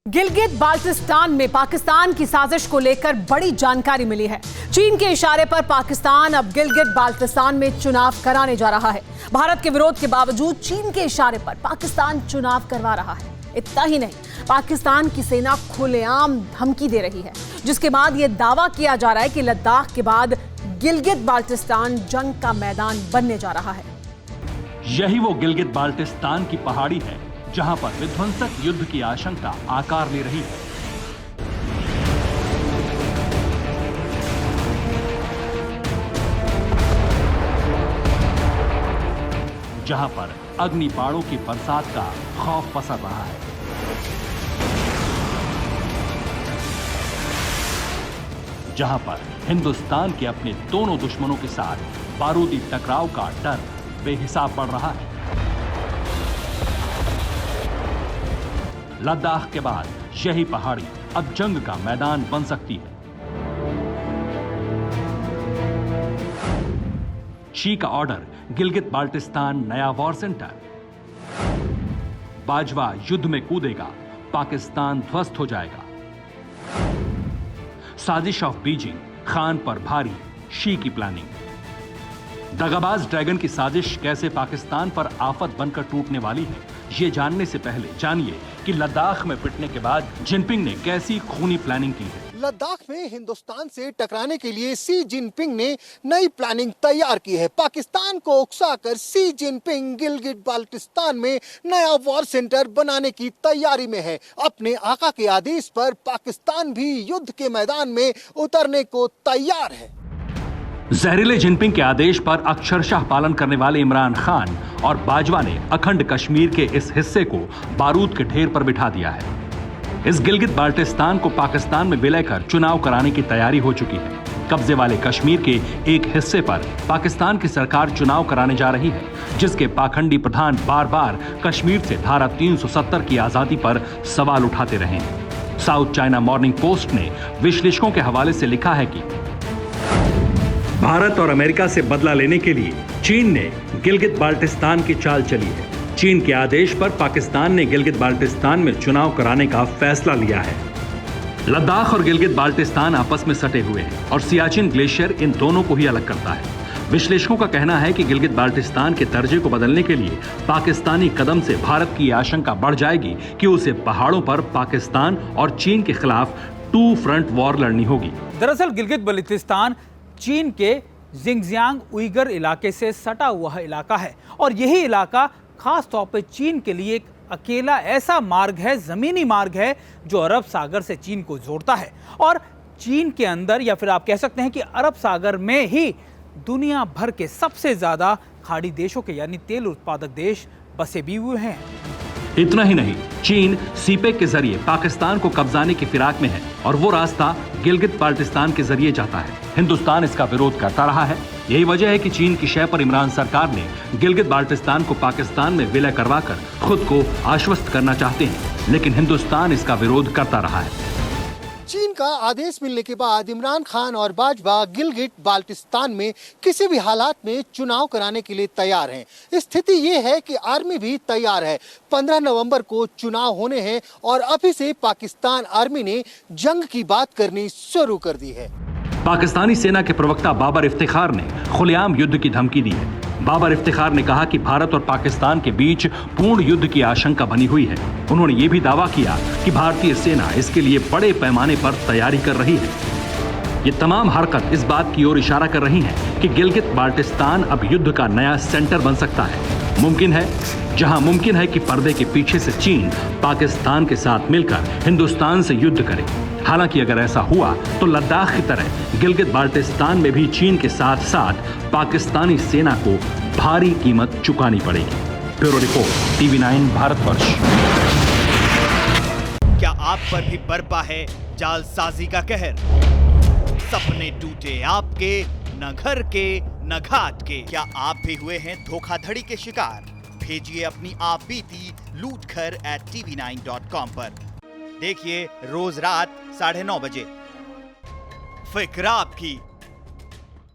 गिलगित बाल्टिस्तान में पाकिस्तान की साजिश को लेकर बड़ी जानकारी मिली है। चीन के इशारे पर पाकिस्तान अब गिलगित बाल्टिस्तान में चुनाव कराने जा रहा है। भारत के विरोध के बावजूद चीन के इशारे पर पाकिस्तान चुनाव करवा रहा है। इतना ही नहीं, पाकिस्तान की सेना खुलेआम धमकी दे रही है, जिसके बाद यह दावा किया जा रहा है कि लद्दाख के बाद गिलगित बाल्टिस्तान जंग का मैदान बनने जा रहा है। यही वो गिलगित बाल्टिस्तान की पहाड़ी है जहां पर विध्वंसक युद्ध की आशंका आकार ले रही है। जहां पर अग्निबाणों की बरसात का खौफ पसर रहा है। जहां पर हिंदुस्तान के अपने दोनों दुश्मनों के साथ बारूदी टकराव का डर बेहिसाब बढ़ रहा है। लद्दाख के बाद यही पहाड़ी अब जंग का मैदान बन सकती है। शी का ऑर्डर, गिलगित बाल्टिस्तान नया वॉर सेंटर। बाजवा युद्ध में कूदेगा, पाकिस्तान ध्वस्त हो जाएगा। साजिश ऑफ बीजिंग, खान पर भारी, शी की प्लानिंग। दगाबाज ड्रैगन की साजिश कैसे पाकिस्तान पर आफत बनकर टूटने वाली है, ये जानने से पहले जानिए कि लद्दाख में पिटने के बाद जिनपिंग ने कैसी खूनी प्लानिंग की है। लद्दाख में हिंदुस्तान से टकराने के लिए शी जिनपिंग ने नई प्लानिंग तैयार की है। पाकिस्तान को उकसाकर शी जिनपिंग गिलगित बाल्टिस्तान में नया वॉर सेंटर बनाने की तैयारी में है। अपने आका के आदेश पर पाकिस्तान भी युद्ध के मैदान में उतरने को तैयार है। जहरीले जिनपिंग के आदेश पर अक्षरशः पालन करने वाले इमरान खान और बाजवा ने अखंड कश्मीर के इस हिस्से को बारूद के ढेर पर बिठा दिया है। इस गिलगित बाल्टिस्तान को पाकिस्तान में विलय कर चुनाव कराने की तैयारी हो चुकी है। कब्जे वाले कश्मीर के एक हिस्से पर पाकिस्तान की सरकार चुनाव कराने जा रही है, जिसके पाखंडी प्रधान बार बार कश्मीर से धारा 370 की आजादी पर सवाल उठाते रहे हैं। साउथ चाइना मॉर्निंग पोस्ट ने विश्लेषकों के हवाले से लिखा है कि भारत और अमेरिका से बदला लेने के लिए चीन ने गिलगित बाल्टिस्तान की चाल चली है। चीन के आदेश पर पाकिस्तान ने गिलगित बाल्टिस्तान में चुनाव कराने का फैसला लिया है। लद्दाख और गिलगित बाल्टिस्तान आपस में सटे हुए हैं और सियाचिन ग्लेशियर इन दोनों को ही अलग करता है। विश्लेषकों का कहना है कि गिलगित बाल्टिस्तान के दर्जे को बदलने के लिए पाकिस्तानी कदम से भारत की आशंका बढ़ जाएगी कि उसे पहाड़ों पर पाकिस्तान और चीन के खिलाफ टू फ्रंट वॉर लड़नी होगी। दरअसल गिलगित बाल्टिस्तान चीन के जिंगजियांग उइगर इलाके से सटा हुआ इलाका है और यही इलाका खास तौर पर चीन के लिए एक अकेला ऐसा मार्ग है, जमीनी मार्ग है, जो अरब सागर से चीन को जोड़ता है। और चीन के अंदर, या फिर आप कह सकते हैं कि अरब सागर में ही दुनिया भर के सबसे ज्यादा खाड़ी देशों के यानी तेल उत्पादक देश बसे भी हुए हैं। इतना ही नहीं, चीन सीपेक के जरिए पाकिस्तान को कब्जाने की फिराक में है और वो रास्ता गिलगित बाल्टिस्तान के जरिए जाता है। हिंदुस्तान इसका विरोध करता रहा है। यही वजह है कि चीन की शय पर इमरान सरकार ने गिलगित बाल्टिस्तान को पाकिस्तान में विलय करवाकर खुद को आश्वस्त करना चाहते हैं, लेकिन हिंदुस्तान इसका विरोध करता रहा है। चीन का आदेश मिलने के बाद इमरान खान और बाजवा गिलगित बाल्टिस्तान में किसी भी हालात में चुनाव कराने के लिए तैयार हैं। स्थिति ये है कि आर्मी भी तैयार है। 15 नवंबर को चुनाव होने हैं और अभी से पाकिस्तान आर्मी ने जंग की बात करनी शुरू कर दी है। पाकिस्तानी सेना के प्रवक्ता बाबर इफ्तिखार ने खुलेआम युद्ध की धमकी दी है। बाबर इफ्तिखार ने कहा कि भारत और पाकिस्तान के बीच पूर्ण युद्ध की आशंका बनी हुई है। उन्होंने ये भी दावा किया कि भारतीय सेना इसके लिए बड़े पैमाने पर तैयारी कर रही है। ये तमाम हरकत इस बात की ओर इशारा कर रही हैं कि गिलगित बाल्टिस्तान अब युद्ध का नया सेंटर बन सकता है। मुमकिन है कि पर्दे के पीछे से चीन पाकिस्तान के साथ मिलकर हिंदुस्तान से युद्ध करे। हालांकि अगर ऐसा हुआ तो लद्दाख की तरह गिलगित बाल्टिस्तान में भी चीन के साथ साथ पाकिस्तानी सेना को भारी कीमत चुकानी पड़ेगी। Bureau report, TV9 Bharatvarsh. क्या आप पर भी बरपा है जालसाजी का कहर? सपने टूटे आपके, न घर के न घाट के। क्या आप भी हुए हैं धोखाधड़ी के शिकार? भेजिए अपनी आप बीती लूटखर @tv9.com पर। देखिए रोज रात 9:30 बजे। फिक्र आपकी,